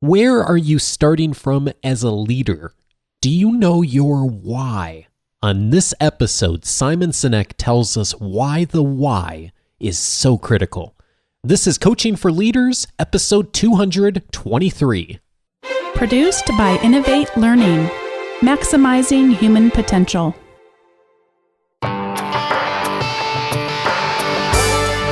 Where are you starting from as a leader? Do you know your why? On this episode, Simon Sinek tells us why the why is so critical. This is Coaching for Leaders, episode 223. Produced by Innovate Learning, maximizing human potential.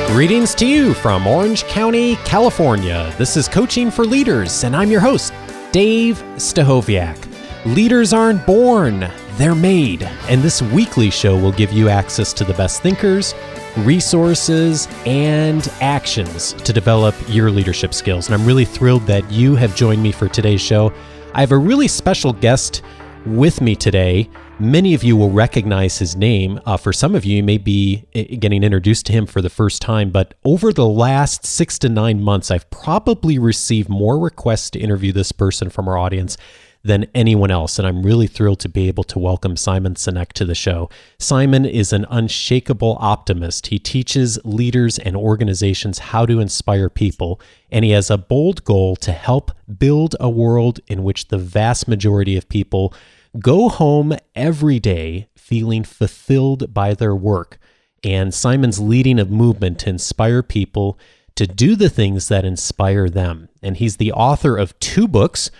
Greetings to you from Orange County, California. This is Coaching for Leaders, and I'm your host, Dave Stachowiak. Leaders aren't born, they're made. And this weekly show will give you access to the best thinkers, resources, and actions to develop your leadership skills. And I'm really thrilled that you have joined me for today's show. I have a really special guest with me today. Many of you will recognize his name. For some of you, you may be getting introduced to him for the first time, but over the last 6 to 9 months, I've probably received more requests to interview this person from our audience than anyone else, and I'm really thrilled to be able to welcome Simon Sinek to the show. Simon is an unshakable optimist. He teaches leaders and organizations how to inspire people, and he has a bold goal to help build a world in which the vast majority of people go home every day feeling fulfilled by their work. And Simon's leading a movement to inspire people to do the things that inspire them. And he's the author of 2 books,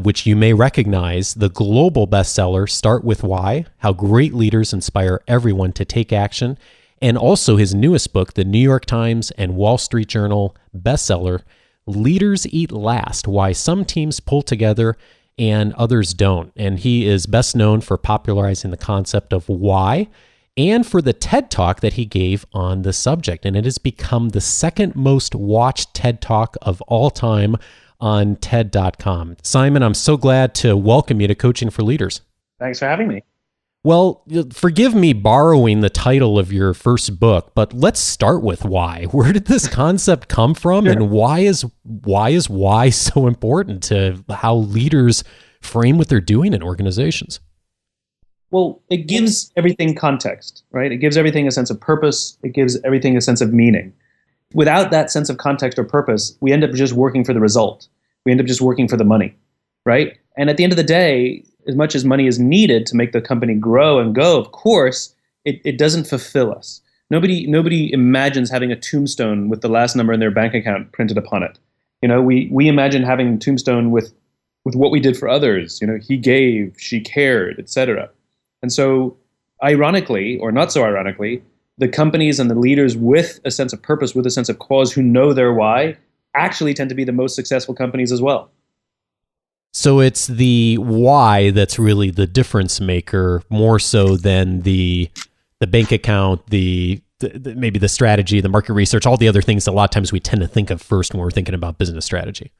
which you may recognize: the global bestseller, Start With Why, How Great Leaders Inspire Everyone to Take Action, and also his newest book, the New York Times and Wall Street Journal bestseller, Leaders Eat Last, Why Some Teams Pull Together and Others Don't. And he is best known for popularizing the concept of why and for the TED Talk that he gave on the subject. And it has become the second most watched TED Talk of all time on TED.com. Simon, I'm so glad to welcome you to Coaching for Leaders. Thanks for having me. Well, forgive me borrowing the title of your first book, but let's start with why. Where did this concept come from, and why is why so important to how leaders frame what they're doing in organizations? Well, it gives everything context, right? It gives everything a sense of purpose. It gives everything a sense of meaning. Without that sense of context or purpose, we end up just working for the result. We end up just working for the money, right? And at the end of the day, as much as money is needed to make the company grow and go, of course, it doesn't fulfill us. Nobody imagines having a tombstone with the last number in their bank account printed upon it. You know, we imagine having a tombstone with what we did for others. You know, he gave, she cared, etc. And so, ironically, or not so ironically, the companies and the leaders with a sense of purpose, with a sense of cause, who know their why, actually tend to be the most successful companies as well. So it's the why that's really the difference maker, more so than the bank account, the maybe the strategy, the market research, all the other things that a lot of times we tend to think of first when we're thinking about business strategy.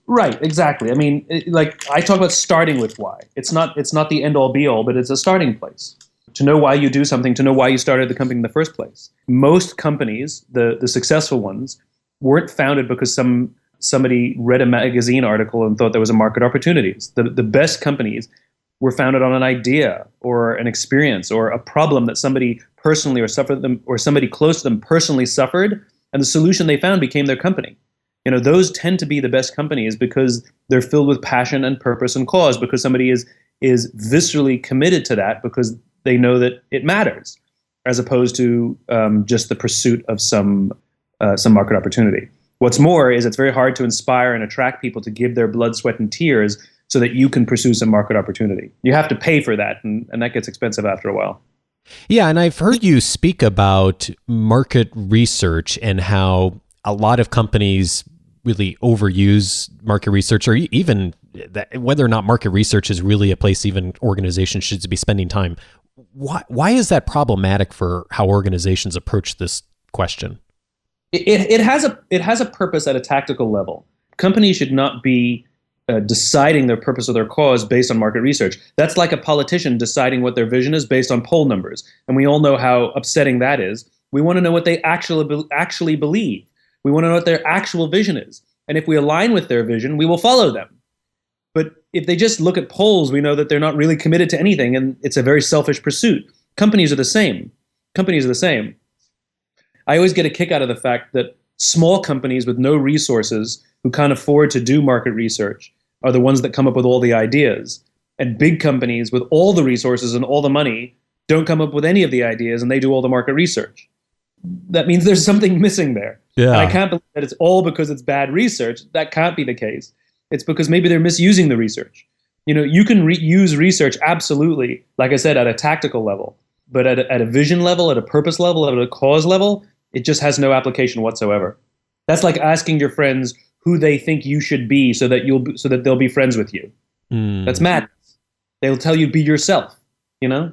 Right, exactly. I mean, like I talk about starting with why. It's not the end all be all, but it's a starting place. To know why you do something, to know why you started the company in the first place. Most companies, the successful ones, weren't founded because somebody read a magazine article and thought there was a market opportunities. The best companies were founded on an idea or an experience or a problem that somebody personally or suffered them, or somebody close to them personally suffered, and the solution they found became their company. You know, those tend to be the best companies because they're filled with passion and purpose and cause, because somebody is viscerally committed to that because they know that it matters, as opposed to just the pursuit of some market opportunity. What's more is it's very hard to inspire and attract people to give their blood, sweat, and tears so that you can pursue some market opportunity. You have to pay for that, and that gets expensive after a while. Yeah, and I've heard you speak about market research and how a lot of companies really overuse market research, or even whether or not market research is really a place even organizations should be spending time. Why is that problematic for how organizations approach this question? It has a purpose at a tactical level. Companies should not be deciding their purpose or their cause based on market research. That's like a politician deciding what their vision is based on poll numbers. And we all know how upsetting that is. We want to know what they actually believe. We want to know what their actual vision is. And if we align with their vision, we will follow them. But if they just look at polls, we know that they're not really committed to anything, and it's a very selfish pursuit. Companies are the same. I always get a kick out of the fact that small companies with no resources who can't afford to do market research are the ones that come up with all the ideas. And big companies with all the resources and all the money don't come up with any of the ideas, and they do all the market research. That means there's something missing there. Yeah. And I can't believe that it's all because it's bad research. That can't be the case. It's because maybe they're misusing the research. You can use research absolutely, like I said, at a tactical level, but at a vision level, at a purpose level, at a cause level, it just has no application whatsoever. That's like asking your friends who they think you should be so that they'll be friends with you. That's madness. They'll tell you be yourself, Yeah,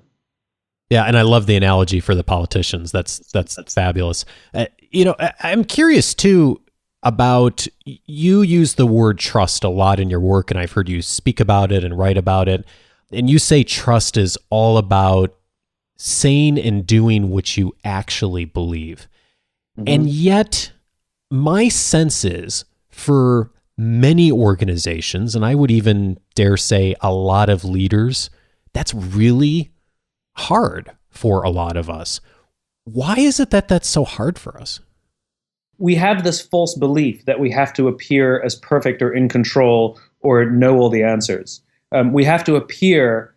and I love the analogy for the politicians. That's fabulous. I'm curious too about, you use the word trust a lot in your work, and I've heard you speak about it and write about it. And you say trust is all about saying and doing what you actually believe. Mm-hmm. And yet, my sense is for many organizations, and I would even dare say a lot of leaders, that's really hard for a lot of us. Why is it that that's so hard for us? We have this false belief that we have to appear as perfect or in control or know all the answers. We fear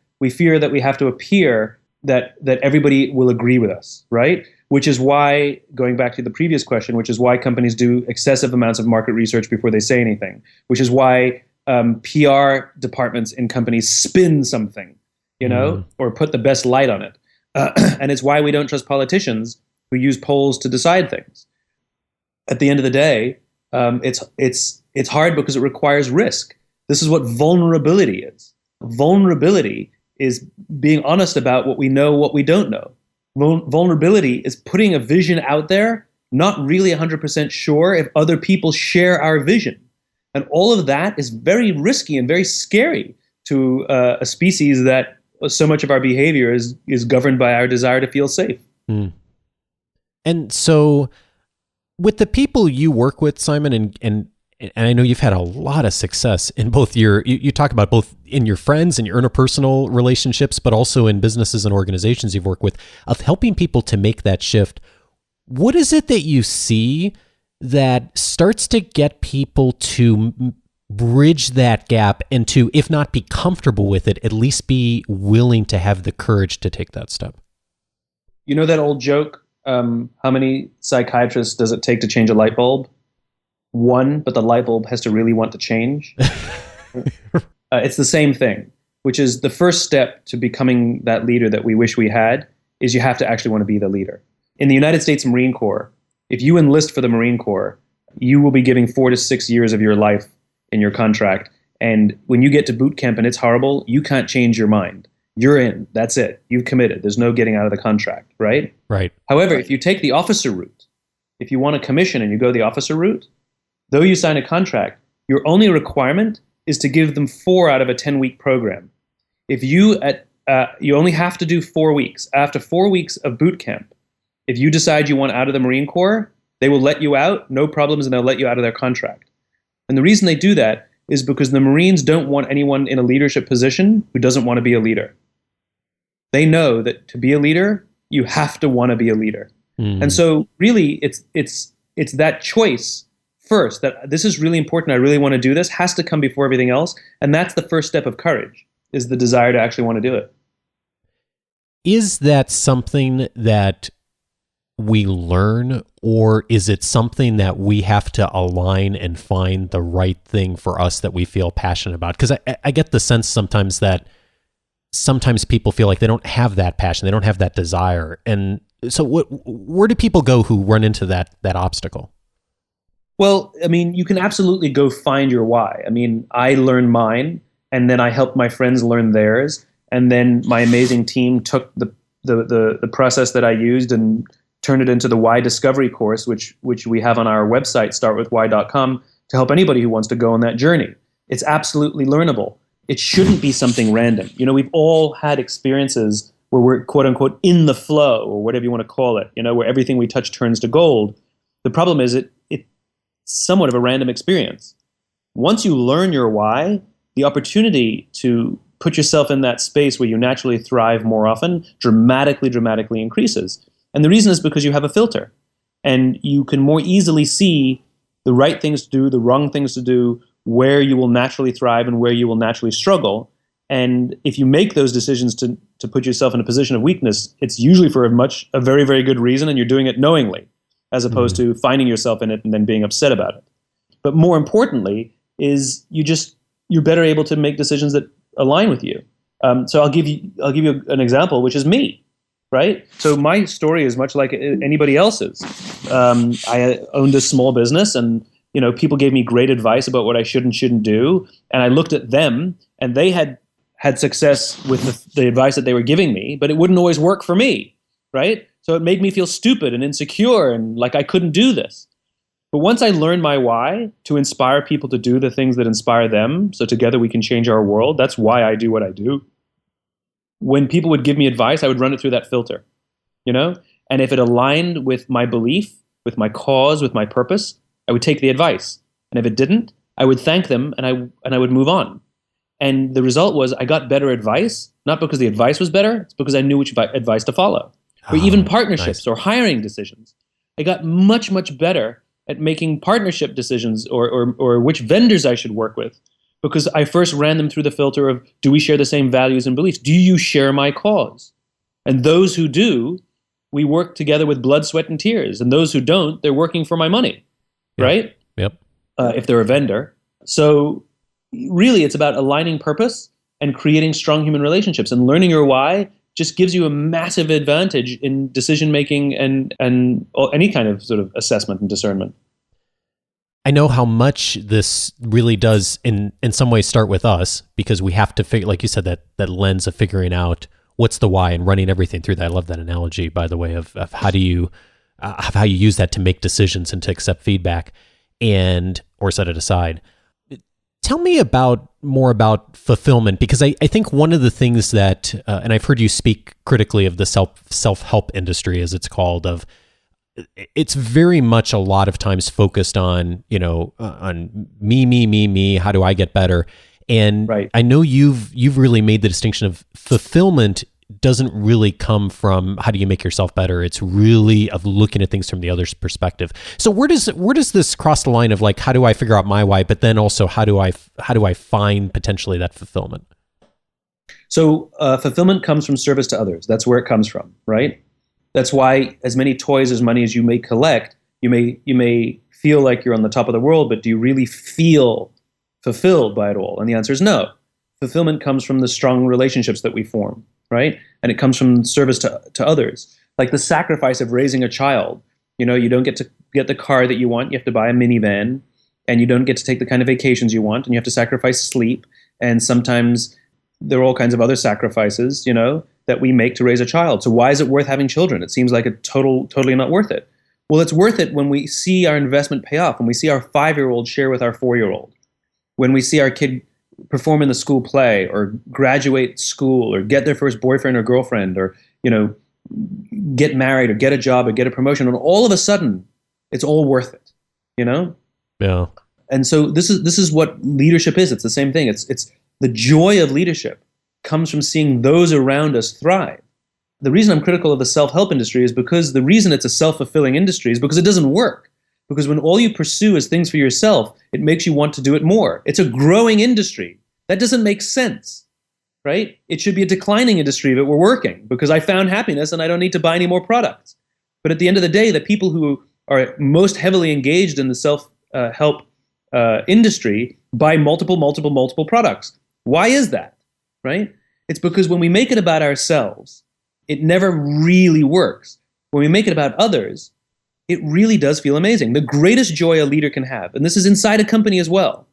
that we have to appear that everybody will agree with us, right? Which is why, going back to the previous question, which is why companies do excessive amounts of market research before they say anything, which is why PR departments in companies spin something, or put the best light on it. And it's why we don't trust politicians who use polls to decide things. At the end of the day, it's hard because it requires risk. This is what vulnerability is. Vulnerability is being honest about what we know, what we don't know. Vulnerability is putting a vision out there, not really 100% sure if other people share our vision. And all of that is very risky and very scary to a species that so much of our behavior is governed by our desire to feel safe. And so with the people you work with, Simon, and I know you've had a lot of success in both you talk about both in your friends and your interpersonal relationships, but also in businesses and organizations you've worked with, of helping people to make that shift. What is it that you see that starts to get people to bridge that gap and to, if not be comfortable with it, at least be willing to have the courage to take that step? You know that old joke, how many psychiatrists does it take to change a light bulb? One, but the light bulb has to really want to change. It's the same thing, which is the first step to becoming that leader that we wish we had is you have to actually want to be the leader. In the United States Marine Corps, if you enlist for the Marine Corps, you will be giving 4 to 6 years of your life in your contract. And when you get to boot camp and it's horrible, you can't change your mind. You're in. That's it. You've committed. There's no getting out of the contract, right? Right. However, if you take the officer route, if you want a commission and you go the officer route, though you sign a contract, your only requirement is to give them 4 out of a 10-week program. If you only have to do 4 weeks. After 4 weeks of boot camp, if you decide you want out of the Marine Corps, they will let you out, no problems, and they'll let you out of their contract. And the reason they do that is because the Marines don't want anyone in a leadership position who doesn't want to be a leader. They know that to be a leader, you have to want to be a leader. And so really it's that choice first, that this is really important, I really want to do this, has to come before everything else. And that's the first step of courage, is the desire to actually want to do it. Is that something that we learn, or is it something that we have to align and find the right thing for us that we feel passionate about? Because I get the sense sometimes that sometimes people feel like they don't have that passion, they don't have that desire. And so where do people go who run into that obstacle? Well, I mean, you can absolutely go find your why. I mean, I learned mine, and then I helped my friends learn theirs, and then my amazing team took the process that I used and turned it into the Why Discovery course, which we have on our website, startwithwhy.com, to help anybody who wants to go on that journey. It's absolutely learnable. It shouldn't be something random. We've all had experiences where we're, quote unquote, in the flow, or whatever you want to call it, where everything we touch turns to gold. The problem is it's somewhat of a random experience. Once you learn your why, the opportunity to put yourself in that space where you naturally thrive more often dramatically increases. And the reason is because you have a filter, and you can more easily see the right things to do, the wrong things to do, where you will naturally thrive and where you will naturally struggle. And if you make those decisions to put yourself in a position of weakness, it's usually for a very, very good reason, and you're doing it knowingly, as opposed to finding yourself in it and then being upset about it. But more importantly is you're better able to make decisions that align with you. So I'll give you an example, which is me, right? So my story is much like anybody else's. I owned a small business, and people gave me great advice about what I should and shouldn't do, and I looked at them, and they had success with the advice that they were giving me, but it wouldn't always work for me, right? So it made me feel stupid and insecure and like I couldn't do this. But once I learned my why, to inspire people to do the things that inspire them, so together we can change our world, that's why I do what I do. When people would give me advice, I would run it through that filter, And if it aligned with my belief, with my cause, with my purpose, I would take the advice. And if it didn't, I would thank them and I would move on. And the result was I got better advice, not because the advice was better, it's because I knew which advice to follow. Or even partnerships or hiring decisions. I got much, much better at making partnership decisions or which vendors I should work with, because I first ran them through the filter of, do we share the same values and beliefs? Do you share my cause? And those who do, we work together with blood, sweat, and tears. And those who don't, they're working for my money, right? Yep. If they're a vendor. So really, it's about aligning purpose and creating strong human relationships. And learning your why just gives you a massive advantage in decision making and any kind of sort of assessment and discernment. I know how much this really does in some ways start with us, because we have to figure, like you said, that lens of figuring out what's the why and running everything through that. I love that analogy, by the way, of how you use that to make decisions and to accept feedback or set it aside. Tell me more about fulfillment, because I think one of the things that, and I've heard you speak critically of the self-help industry, as it's called, of it's very much a lot of times focused on, on me, how do I get better? And right. I know you've really made the distinction of fulfillment doesn't really come from how do you make yourself better. It's really of looking at things from the other's perspective. So where does this cross the line of like, how do I figure out my why, but then also how do I find potentially that fulfillment? So fulfillment comes from service to others. That's where it comes from, right? That's why as many toys as money as you may collect, you may feel like you're on the top of the world, but do you really feel fulfilled by it all? And the answer is no. Fulfillment comes from the strong relationships that we form, right? And it comes from service to others. Like the sacrifice of raising a child. You don't get to get the car that you want. You have to buy a minivan, and you don't get to take the kind of vacations you want, and you have to sacrifice sleep. And sometimes there are all kinds of other sacrifices, that we make to raise a child. So why is it worth having children? It seems like totally not worth it. Well, it's worth it when we see our investment pay off, when we see our 5-year-old share with our 4-year-old, when we see our kid perform in the school play or graduate school or get their first boyfriend or girlfriend or, get married or get a job or get a promotion. And all of a sudden, it's all worth it, Yeah. And so this is what leadership is. It's the same thing. It's the joy of leadership comes from seeing those around us thrive. The reason I'm critical of the self-help industry is because the reason it's a self-fulfilling industry is because it doesn't work. Because when all you pursue is things for yourself, it makes you want to do it more. It's a growing industry. That doesn't make sense, right? It should be a declining industry if it were working, because I found happiness and I don't need to buy any more products. But at the end of the day, the people who are most heavily engaged in the self-help industry buy multiple products. Why is that, right? It's because when we make it about ourselves, it never really works. When we make it about others, it really does feel amazing. The greatest joy a leader can have, and this is inside a company as well,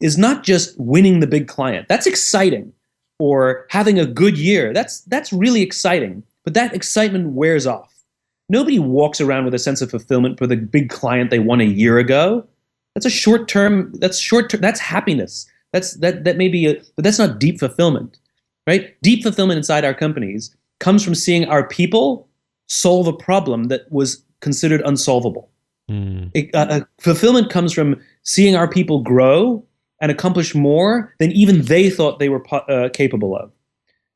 is not just winning the big client. That's exciting. Or having a good year. That's really exciting. But that excitement wears off. Nobody walks around with a sense of fulfillment for the big client they won a year ago. That's short-term, that's happiness. That may be but that's not deep fulfillment, right? Deep fulfillment inside our companies comes from seeing our people solve a problem that was considered unsolvable. Fulfillment comes from seeing our people grow and accomplish more than even they thought they were capable of.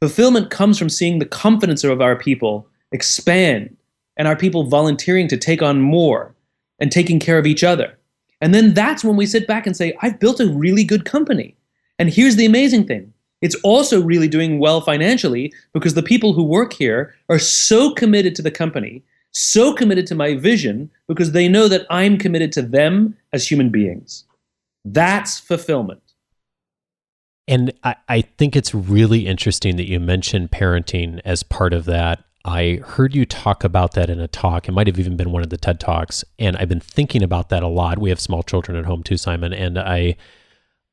Fulfillment comes from seeing the confidence of our people expand and our people volunteering to take on more and taking care of each other. And then that's when we sit back and say, I've built a really good company. And here's the amazing thing. It's also really doing well financially because the people who work here are so committed to the company, so committed to my vision, because they know that I'm committed to them as human beings. That's fulfillment. And I think it's really interesting that you mentioned parenting as part of that. I heard you talk about that in a talk. It might have even been one of the TED Talks. And I've been thinking about that a lot. We have small children at home too, Simon. And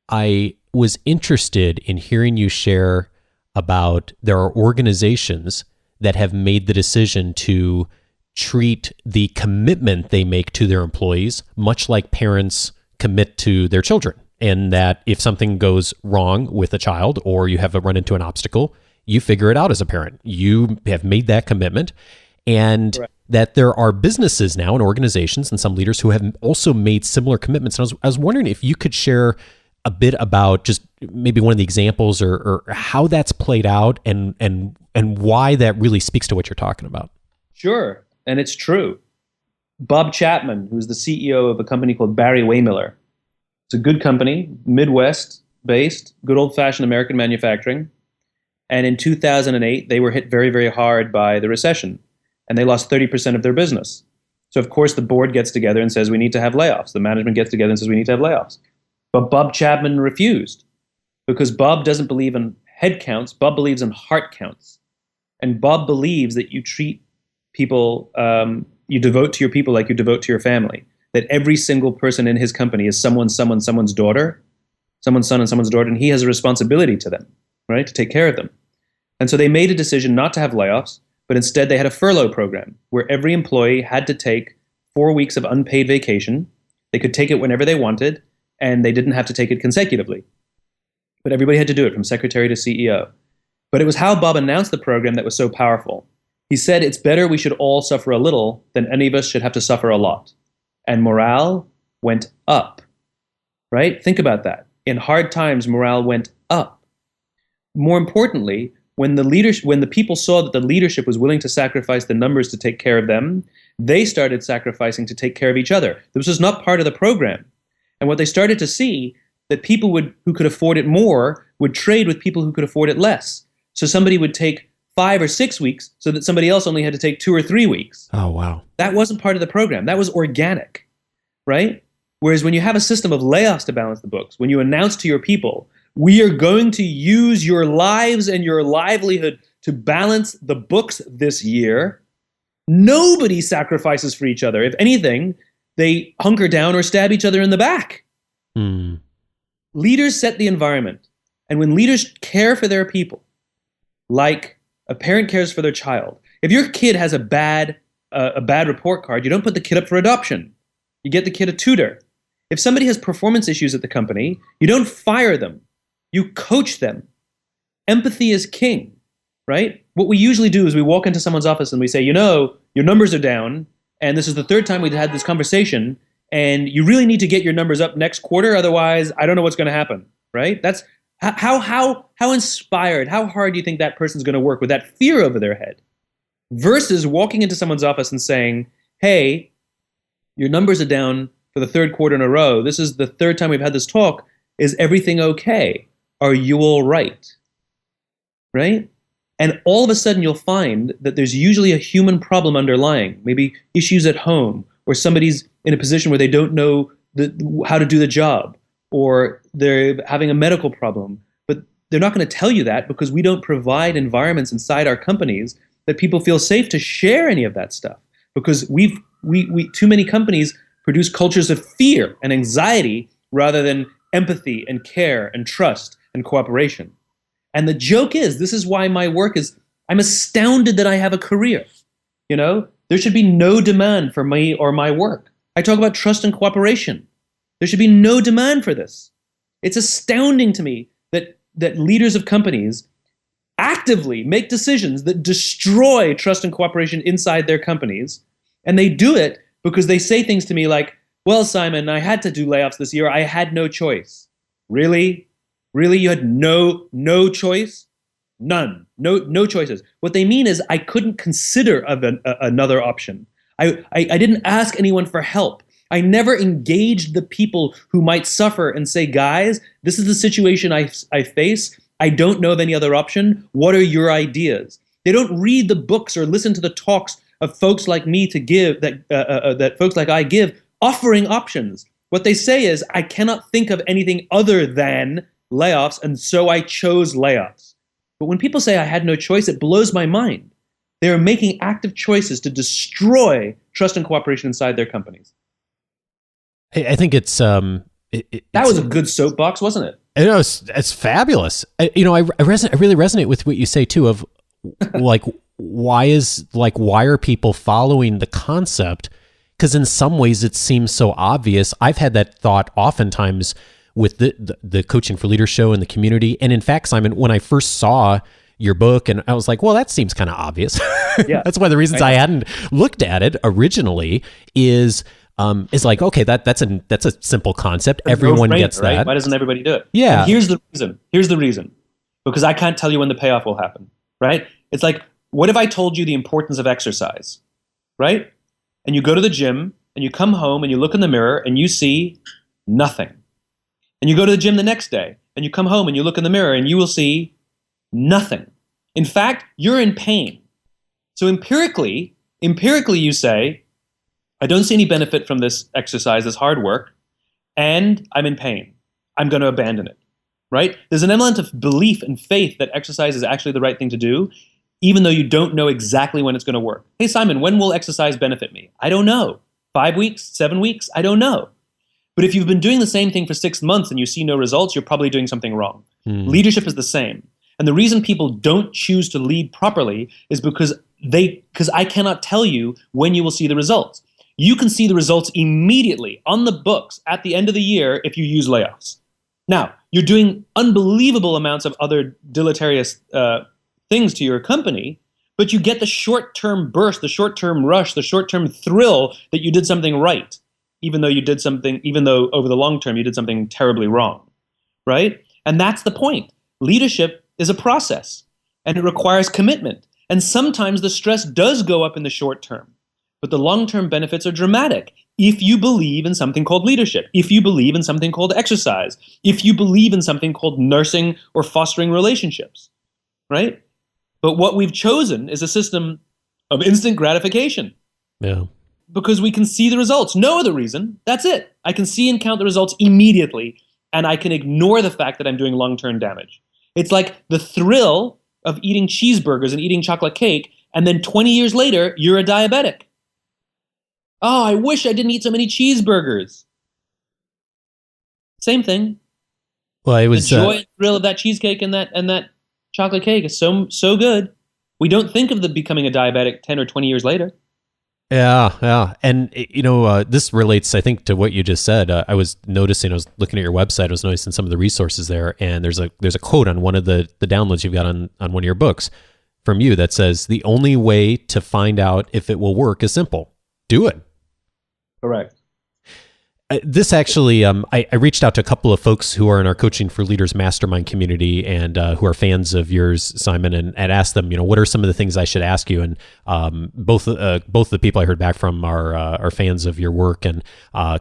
I was interested in hearing you share about there are organizations that have made the decision to treat the commitment they make to their employees much like parents commit to their children. And that if something goes wrong with a child or you have run into an obstacle, you figure it out as a parent. You have made that commitment. And right. That there are businesses now and organizations and some leaders who have also made similar commitments. And I was wondering if you could share a bit about just maybe one of the examples or how that's played out and why that really speaks to what you're talking about. Sure. And it's true. Bob Chapman, who's the CEO of a company called Barry Waymiller. It's a good company, Midwest-based, good old-fashioned American manufacturing. And in 2008, they were hit very, very hard by the recession. And they lost 30% of their business. So, of course, the board gets together and says, we need to have layoffs. The management gets together and says, we need to have layoffs. But Bob Chapman refused because Bob doesn't believe in head counts. Bob believes in heart counts. And Bob believes that you treat people, you devote to your people like you devote to your family. That every single person in his company is someone's daughter, someone's son and someone's daughter, and he has a responsibility to them, right, to take care of them. And so they made a decision not to have layoffs, but instead they had a furlough program where every employee had to take 4 weeks of unpaid vacation. They could take it whenever they wanted, and they didn't have to take it consecutively. But everybody had to do it, from secretary to CEO. But it was how Bob announced the program that was so powerful. He said, it's better we should all suffer a little than any of us should have to suffer a lot. And morale went up, right? Think about that. In hard times, morale went up. More importantly, when the people saw that the leadership was willing to sacrifice the numbers to take care of them, they started sacrificing to take care of each other. This was not part of the program. And what they started to see, that people who could afford it more would trade with people who could afford it less. So somebody would take 5 or 6 weeks so that somebody else only had to take 2 or 3 weeks. Oh, wow. That wasn't part of the program. That was organic, right? Whereas when you have a system of layoffs to balance the books, when you announce to your people, we are going to use your lives and your livelihood to balance the books this year, nobody sacrifices for each other. If anything, they hunker down or stab each other in the back. Leaders set the environment. And when leaders care for their people, like a parent cares for their child, if your kid has a bad report card, you don't put the kid up for adoption. You get the kid a tutor. If somebody has performance issues at the company, you don't fire them. You coach them. Empathy is king, right? What we usually do is we walk into someone's office and we say, your numbers are down, and this is the third time we've had this conversation, and you really need to get your numbers up next quarter, otherwise I don't know what's going to happen, right? That's how inspired, how hard do you think that person's going to work with that fear over their head? Versus walking into someone's office and saying, hey, your numbers are down for the third quarter in a row. This is the third time we've had this talk. Is everything okay? Are you all right? Right? And all of a sudden you'll find that there's usually a human problem underlying, maybe issues at home, or somebody's in a position where they don't know how to do the job, or they're having a medical problem. But they're not going to tell you that because we don't provide environments inside our companies that people feel safe to share any of that stuff. Because we too many companies produce cultures of fear and anxiety rather than empathy and care and trust and cooperation. And the joke is, this is why my work is, I'm astounded that I have a career. There should be no demand for me or my work. I talk about trust and cooperation. There should be no demand for this. It's astounding to me that leaders of companies actively make decisions that destroy trust and cooperation inside their companies. And they do it because they say things to me like, well, Simon, I had to do layoffs this year. I had no choice. Really? Really? You had no choice? None. No choices. What they mean is I couldn't consider another option. I didn't ask anyone for help. I never engaged the people who might suffer and say, guys, this is the situation I face. I don't know of any other option. What are your ideas? They don't read the books or listen to the talks of folks like me to give, that folks like I give, offering options. What they say is, I cannot think of anything other than layoffs, and so I chose layoffs. But when people say I had no choice, it blows my mind. They are making active choices to destroy trust and cooperation inside their companies. I think it's that was a good soapbox, wasn't it? I know it's fabulous. I really resonate with what you say too. Of like, why are people following the concept? Because in some ways it seems so obvious. I've had that thought oftentimes with the Coaching for Leaders show and the community. And in fact, Simon, when I first saw your book, and I was like, well, that seems kind of obvious. Yeah. That's one of the reasons I hadn't looked at it originally is like, okay, that's a simple concept. Everyone gets that. Right? Why doesn't everybody do it? Yeah. And here's the reason. Because I can't tell you when the payoff will happen, right? It's like, what if I told you the importance of exercise, right? And you go to the gym and you come home and you look in the mirror and you see nothing. And you go to the gym the next day and you come home and you look in the mirror and you will see nothing. In fact, you're in pain. So empirically you say, I don't see any benefit from this exercise, this hard work, and I'm in pain. I'm going to abandon it, right? There's an element of belief and faith that exercise is actually the right thing to do, even though you don't know exactly when it's going to work. Hey, Simon, when will exercise benefit me? I don't know. 5 weeks, 7 weeks? I don't know. But if you've been doing the same thing for 6 months and you see no results, you're probably doing something wrong. Leadership is the same. And the reason people don't choose to lead properly is because I cannot tell you when you will see the results. You can see the results immediately on the books at the end of the year if you use layoffs. Now, you're doing unbelievable amounts of other deleterious things to your company, but you get the short-term burst, the short-term rush, the short-term thrill that you did something right, even though over the long term you did something terribly wrong, right? And that's the point. Leadership is a process, and it requires commitment. And sometimes the stress does go up in the short term, but the long-term benefits are dramatic if you believe in something called leadership, if you believe in something called exercise, if you believe in something called nursing or fostering relationships, right? But what we've chosen is a system of instant gratification. Yeah. Because we can see the results. No other reason. That's it. I can see and count the results immediately, and I can ignore the fact that I'm doing long-term damage. It's like the thrill of eating cheeseburgers and eating chocolate cake, and then 20 years later, you're a diabetic. Oh, I wish I didn't eat so many cheeseburgers. Same thing. Well, it was the joy and thrill of that cheesecake and that chocolate cake is so good. We don't think of becoming a diabetic 10 or 20 years later. Yeah. And, this relates, I think, to what you just said. I was looking at your website, I was noticing some of the resources there, and there's a quote on one of the downloads you've got on one of your books from you that says, the only way to find out if it will work is simple. Do it. Correct. This actually, I reached out to a couple of folks who are in our Coaching for Leaders Mastermind community and who are fans of yours, Simon, and asked them, what are some of the things I should ask you? And both the people I heard back from are fans of your work. And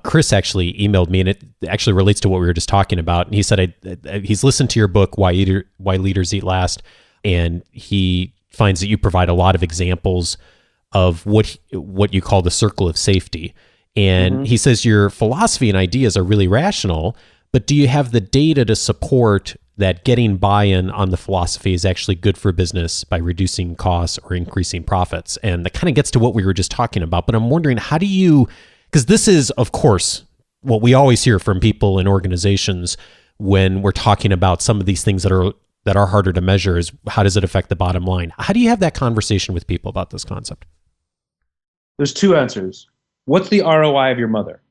Chris actually emailed me, and it actually relates to what we were just talking about. And he said he's listened to your book, Why Leaders Eat Last, and he finds that you provide a lot of examples of what you call the circle of safety. And he says your philosophy and ideas are really rational, but do you have the data to support that getting buy-in on the philosophy is actually good for business by reducing costs or increasing profits? And that kind of gets to what we were just talking about, but I'm wondering, how do you, because this is, of course, what we always hear from people in organizations when we're talking about some of these things that are harder to measure is, how does it affect the bottom line? How do you have that conversation with people about this concept? There's two answers. What's the ROI of your mother?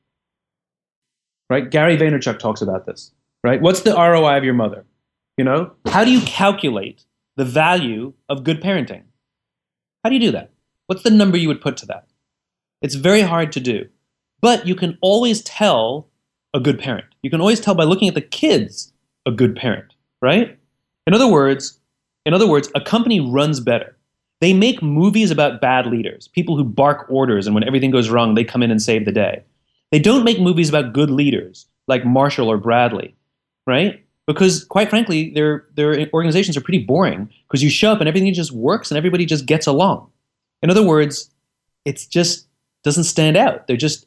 Right? Gary Vaynerchuk talks about this, right? What's the ROI of your mother? How do you calculate the value of good parenting? How do you do that? What's the number you would put to that? It's very hard to do, but you can always tell a good parent. You can always tell by looking at the kids a good parent, right? In other words, a company runs better. They make movies about bad leaders, people who bark orders, and when everything goes wrong, they come in and save the day. They don't make movies about good leaders like Marshall or Bradley, right? Because quite frankly, their organizations are pretty boring because you show up and everything just works and everybody just gets along. In other words, it just doesn't stand out. They just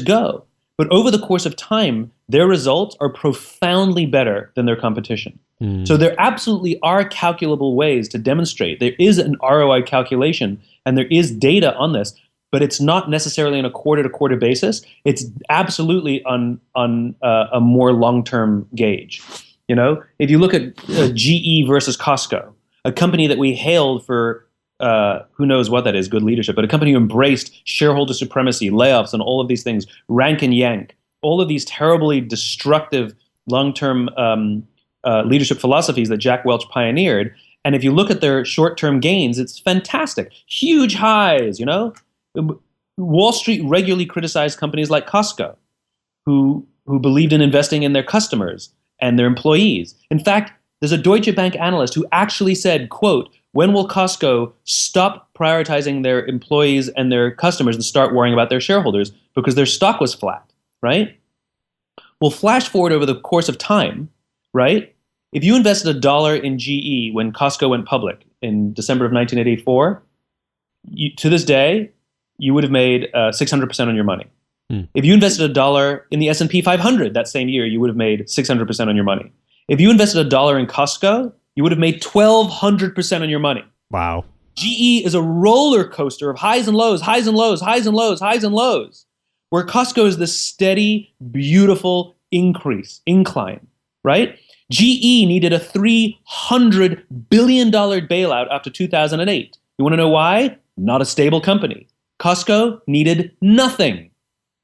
go. But over the course of time, their results are profoundly better than their competition. So there absolutely are calculable ways to demonstrate. There is an ROI calculation and there is data on this, but it's not necessarily on a quarter-to-quarter basis. It's absolutely on a more long-term gauge. You know, if you look at GE versus Costco, a company that we hailed for who knows what that is, good leadership, but a company who embraced shareholder supremacy, layoffs, and all of these things, rank and yank, all of these terribly destructive long-term leadership philosophies that Jack Welch pioneered. And if you look at their short-term gains, it's fantastic. Huge highs, you know? Wall Street regularly criticized companies like Costco, who believed in investing in their customers and their employees. In fact, there's a Deutsche Bank analyst who actually said, quote, when will Costco stop prioritizing their employees and their customers and start worrying about their shareholders because their stock was flat, right? Well, flash forward over the course of time, right? If you invested $1 in GE when Costco went public in December of 1984, to this day, you would have made 600% on your money. If you invested $1 in the S&P 500 that same year, you would have made 600% on your money. If you invested $1 in Costco, you would have made 1,200% on your money. Wow. GE is a roller coaster of highs and lows, highs and lows, highs and lows, highs and lows, where Costco is this steady, beautiful incline, right? GE needed a $300 billion bailout after 2008. You want to know why? Not a stable company. Costco needed nothing,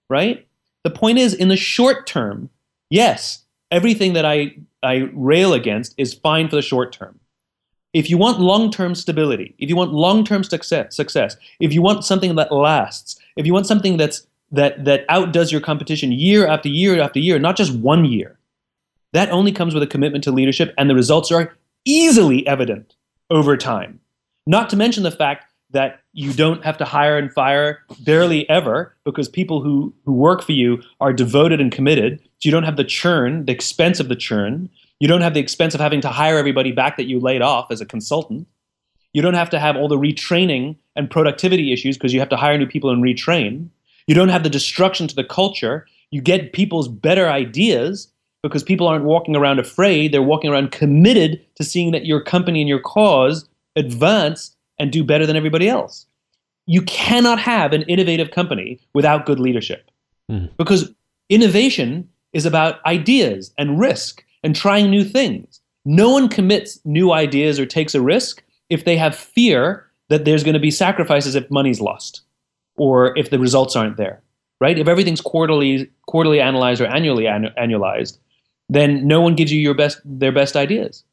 right? The point is, in the short term, yes, everything that I rail against is fine for the short term. If you want long-term stability, if you want long-term success, if you want something that lasts, if you want something that outdoes your competition year after year after year, not just 1 year, that only comes with a commitment to leadership, and the results are easily evident over time. Not to mention the fact that you don't have to hire and fire barely ever because people who work for you are devoted and committed. So you don't have the churn, the expense of the churn. You don't have the expense of having to hire everybody back that you laid off as a consultant. You don't have to have all the retraining and productivity issues because you have to hire new people and retrain. You don't have the destruction to the culture. You get people's better ideas because people aren't walking around afraid. They're walking around committed to seeing that your company and your cause advance and do better than everybody else. You cannot have an innovative company without good leadership. Because innovation is about ideas and risk and trying new things. No one commits new ideas or takes a risk if they have fear that there's going to be sacrifices if money's lost or if the results aren't there, right? If everything's quarterly analyzed or annually annualized, then no one gives you their best ideas,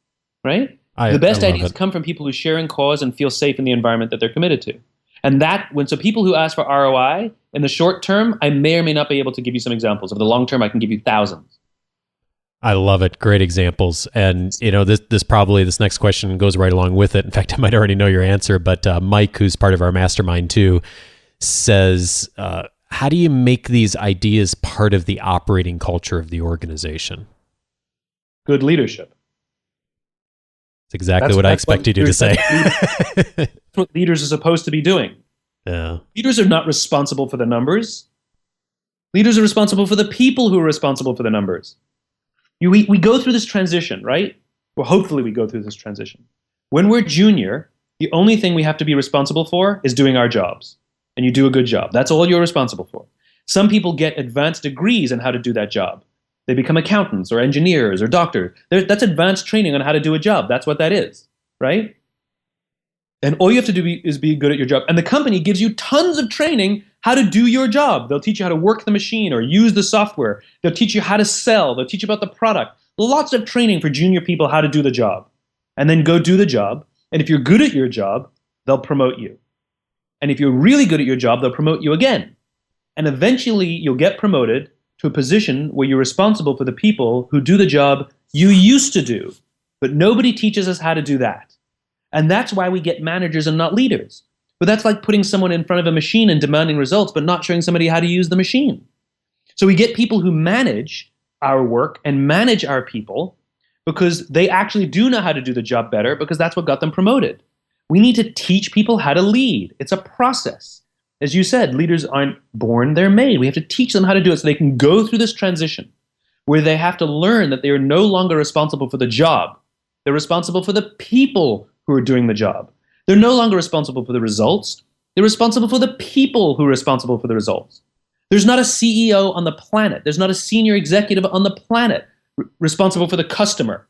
right? The best ideas come from people who share in cause and feel safe in the environment that they're committed to. And so people who ask for ROI in the short term, I may or may not be able to give you some examples. Over the long term, I can give you thousands. I love it. Great examples. And this next question goes right along with it. In fact, I might already know your answer, but Mike, who's part of our mastermind too, says, how do you make these ideas part of the operating culture of the organization? Good leadership. That's exactly what I expected you to say. That's what leaders are supposed to be doing. Yeah. Leaders are not responsible for the numbers. Leaders are responsible for the people who are responsible for the numbers. We go through this transition, right? Well, hopefully we go through this transition. When we're junior, the only thing we have to be responsible for is doing our jobs. And you do a good job. That's all you're responsible for. Some people get advanced degrees on how to do that job. They become accountants or engineers or doctors. That's advanced training on how to do a job. That's what that is, right? And all you have to do is be good at your job. And the company gives you tons of training how to do your job. They'll teach you how to work the machine or use the software. They'll teach you how to sell. They'll teach you about the product. Lots of training for junior people how to do the job. And then go do the job. And if you're good at your job, they'll promote you. And if you're really good at your job, they'll promote you again. And eventually you'll get promoted to a position where you're responsible for the people who do the job you used to do. But nobody teaches us how to do that. And that's why we get managers and not leaders. But that's like putting someone in front of a machine and demanding results, but not showing somebody how to use the machine. So we get people who manage our work and manage our people because they actually do know how to do the job better because that's what got them promoted. We need to teach people how to lead. It's a process. As you said, leaders aren't born, they're made. We have to teach them how to do it so they can go through this transition where they have to learn that they are no longer responsible for the job. They're responsible for the people who are doing the job. They're no longer responsible for the results. They're responsible for the people who are responsible for the results. There's not a CEO on the planet. There's not a senior executive on the planet responsible for the customer.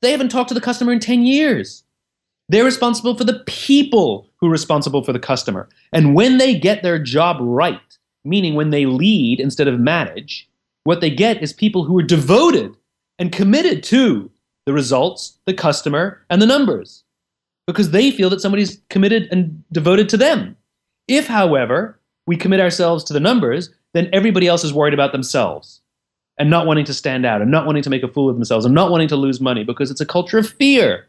They haven't talked to the customer in 10 years. They're responsible for the people who are responsible for the customer. And when they get their job right, meaning when they lead instead of manage, what they get is people who are devoted and committed to the results, the customer, and the numbers, because they feel that somebody's committed and devoted to them. If, however, we commit ourselves to the numbers, then everybody else is worried about themselves and not wanting to stand out and not wanting to make a fool of themselves and not wanting to lose money because it's a culture of fear.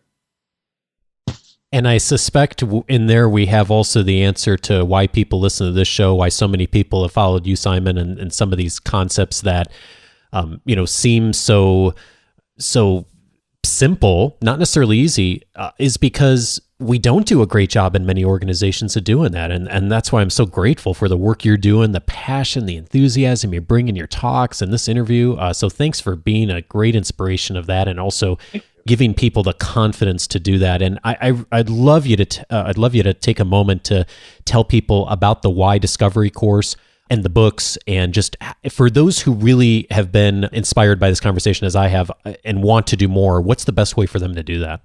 And I suspect in there we have also the answer to why people listen to this show, why so many people have followed you, Simon, and some of these concepts that, seem so simple, not necessarily easy, is because we don't do a great job in many organizations of doing that. And that's why I'm so grateful for the work you're doing, the passion, the enthusiasm you bring in your talks and this interview. So thanks for being a great inspiration of that and also giving people the confidence to do that. And I'd love you to take a moment to tell people about the Why Discovery course and the books, and just for those who really have been inspired by this conversation as I have and want to do more, what's the best way for them to do that?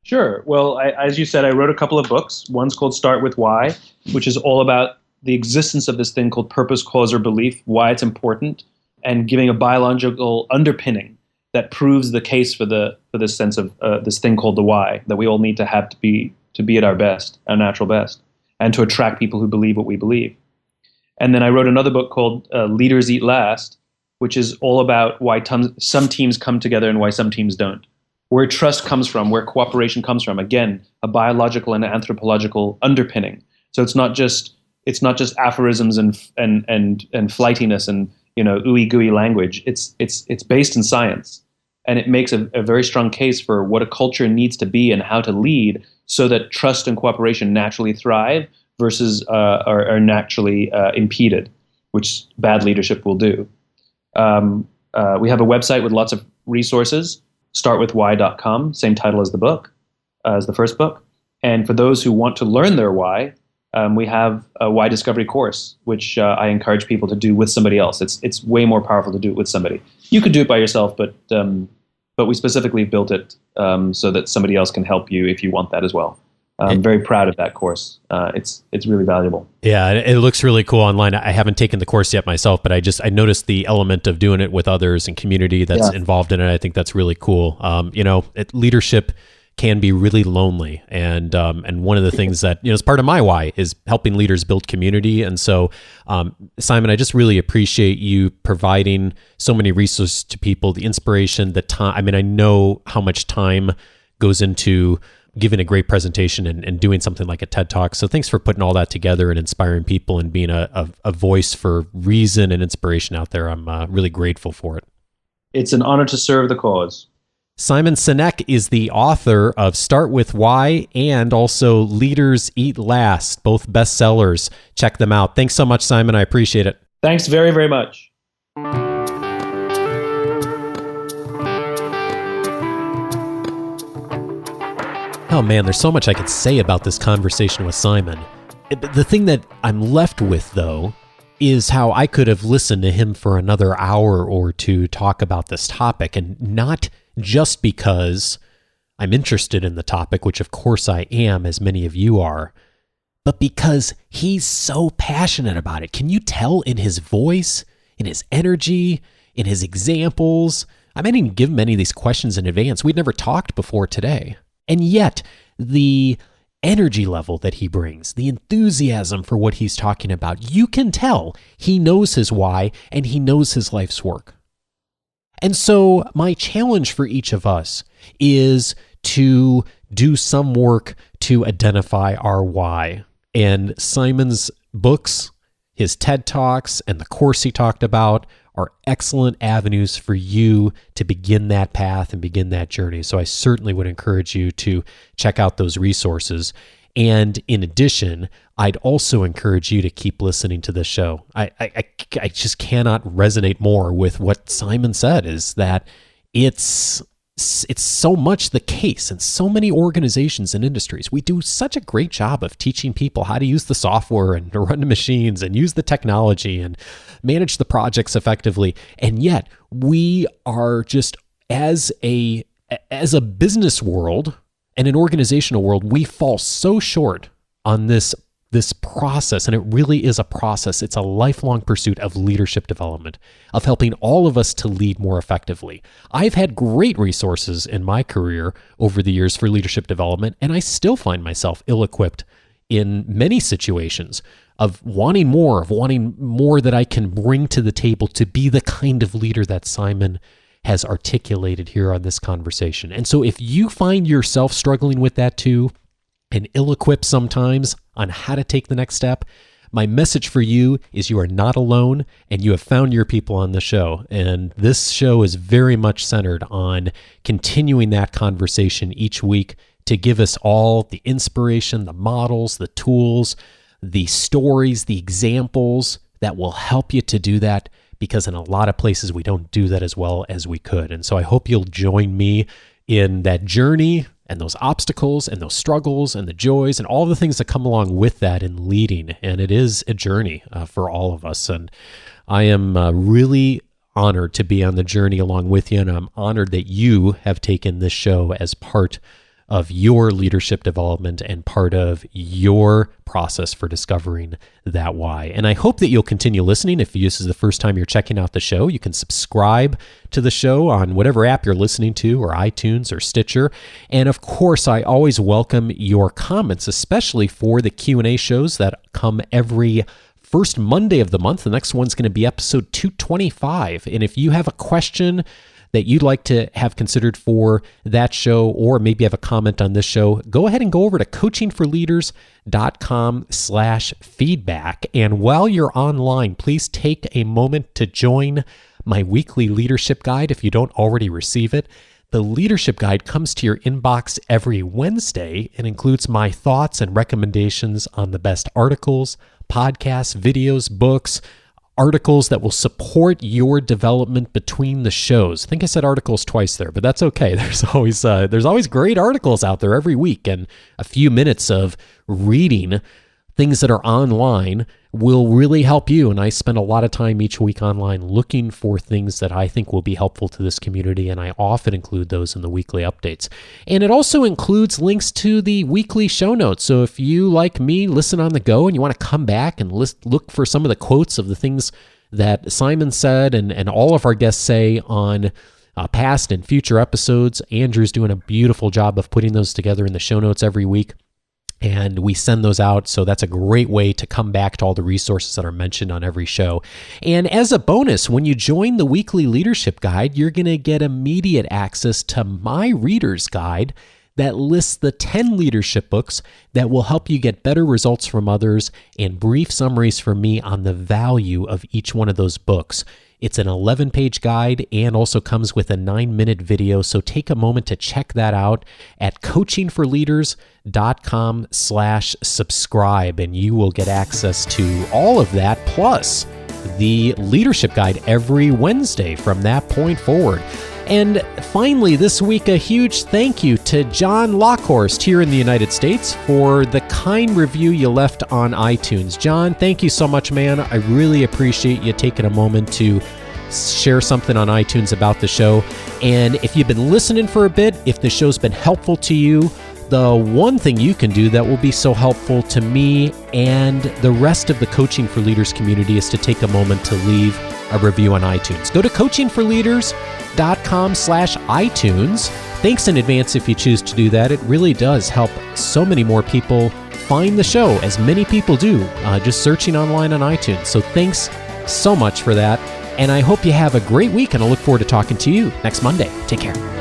Sure. Well, as you said, I wrote a couple of books. One's called Start With Why, which is all about the existence of this thing called purpose, cause, or belief, why it's important, and giving a biological underpinning that proves the case for this sense of this thing called the why that we all need to have to be at our best, our natural best, and to attract people who believe what we believe. And then I wrote another book called Leaders Eat Last, which is all about why some teams come together and why some teams don't. Where trust comes from, where cooperation comes from. Again, a biological and anthropological underpinning. So it's not just aphorisms and flightiness and ooey gooey language. It's based in science, and it makes a very strong case for what a culture needs to be and how to lead so that trust and cooperation naturally thrive versus are naturally impeded, which bad leadership will do. We have a website with lots of resources, startwithwhy.com, same title as the book, as the first book. And for those who want to learn their why, we have a Why Discovery course, which I encourage people to do with somebody else. It's way more powerful to do it with somebody. You could do it by yourself, but we specifically built it so that somebody else can help you if you want that as well. I'm very proud of that course. It's really valuable. Yeah, it looks really cool online. I haven't taken the course yet myself, but I noticed the element of doing it with others and community that's involved in it. I think that's really cool. Leadership can be really lonely, and one of the things that is part of my why is helping leaders build community. And so, Simon, I just really appreciate you providing so many resources to people, the inspiration, the time. I mean, I know how much time goes into giving a great presentation and doing something like a TED Talk. So thanks for putting all that together and inspiring people and being a voice for reason and inspiration out there. I'm really grateful for it. It's an honor to serve the cause. Simon Sinek is the author of Start With Why and also Leaders Eat Last, both bestsellers. Check them out. Thanks so much, Simon. I appreciate it. Thanks very, very much. Oh man, there's so much I could say about this conversation with Simon. The thing that I'm left with, though, is how I could have listened to him for another hour or two talk about this topic, and not just because I'm interested in the topic, which of course I am, as many of you are, but because he's so passionate about it. Can you tell in his voice, in his energy, in his examples? I might even give him many of these questions in advance. We'd never talked before today. And yet, the energy level that he brings, the enthusiasm for what he's talking about, you can tell he knows his why and he knows his life's work. And so my challenge for each of us is to do some work to identify our why. And Simon's books, his TED Talks, and the course he talked about are excellent avenues for you to begin that path and begin that journey. So I certainly would encourage you to check out those resources. And in addition, I'd also encourage you to keep listening to this show. I just cannot resonate more with what Simon said, is that it's so much the case in so many organizations and industries. We do such a great job of teaching people how to use the software and to run the machines and use the technology and manage the projects effectively. And yet we are just, as a business world and an organizational world, we fall so short on this process, and it really is a process. It's a lifelong pursuit of leadership development, of helping all of us to lead more effectively. I've had great resources in my career over the years for leadership development, and I still find myself ill-equipped in many situations of wanting more that I can bring to the table to be the kind of leader that Simon has articulated here on this conversation. And so if you find yourself struggling with that too, and ill-equipped sometimes on how to take the next step, my message for you is you are not alone, and you have found your people on the show. And this show is very much centered on continuing that conversation each week to give us all the inspiration, the models, the tools, the stories, the examples that will help you to do that, because in a lot of places we don't do that as well as we could. And so I hope you'll join me in that journey and those obstacles and those struggles and the joys and all the things that come along with that in leading. And it is a journey for all of us. And I am really honored to be on the journey along with you. And I'm honored that you have taken this show as part of your leadership development and part of your process for discovering that why. And I hope that you'll continue listening. If this is the first time you're checking out the show, you can subscribe to the show on whatever app you're listening to, or iTunes or Stitcher. And of course, I always welcome your comments, especially for the Q&A shows that come every first Monday of the month. The next one's going to be episode 225. And if you have a question that you'd like to have considered for that show, or maybe have a comment on this show, go ahead and go over to coachingforleaders.com/feedback. And while you're online, please take a moment to join my weekly leadership guide if you don't already receive it. The leadership guide comes to your inbox every Wednesday and includes my thoughts and recommendations on the best articles, podcasts, videos, books, articles that will support your development between the shows. I think I said articles twice there, but that's okay. There's always great articles out there every week, and a few minutes of reading things that are online will really help you. And I spend a lot of time each week online looking for things that I think will be helpful to this community, and I often include those in the weekly updates. And it also includes links to the weekly show notes. So if you, like me, listen on the go and you want to come back and look for some of the quotes of the things that Simon said and all of our guests say on past and future episodes, Andrew's doing a beautiful job of putting those together in the show notes every week. And we send those out, so that's a great way to come back to all the resources that are mentioned on every show. And as a bonus, when you join the weekly leadership guide, you're going to get immediate access to my reader's guide that lists the 10 leadership books that will help you get better results from others, and brief summaries from me on the value of each one of those books. It's an 11-page guide and also comes with a 9-minute video, so take a moment to check that out at coachingforleaders.com/subscribe, and you will get access to all of that, plus the leadership guide every Wednesday from that point forward. And finally, this week, a huge thank you to John Lockhorst here in the United States for the kind review you left on iTunes. John, thank you so much, man. I really appreciate you taking a moment to share something on iTunes about the show. And if you've been listening for a bit, if the show's been helpful to you, the one thing you can do that will be so helpful to me and the rest of the Coaching for Leaders community is to take a moment to leave a review on iTunes. Go to coachingforleaders.com/iTunes. Thanks in advance if you choose to do that. It really does help so many more people find the show, as many people do, just searching online on iTunes. So thanks so much for that. And I hope you have a great week, and I look forward to talking to you next Monday. Take care.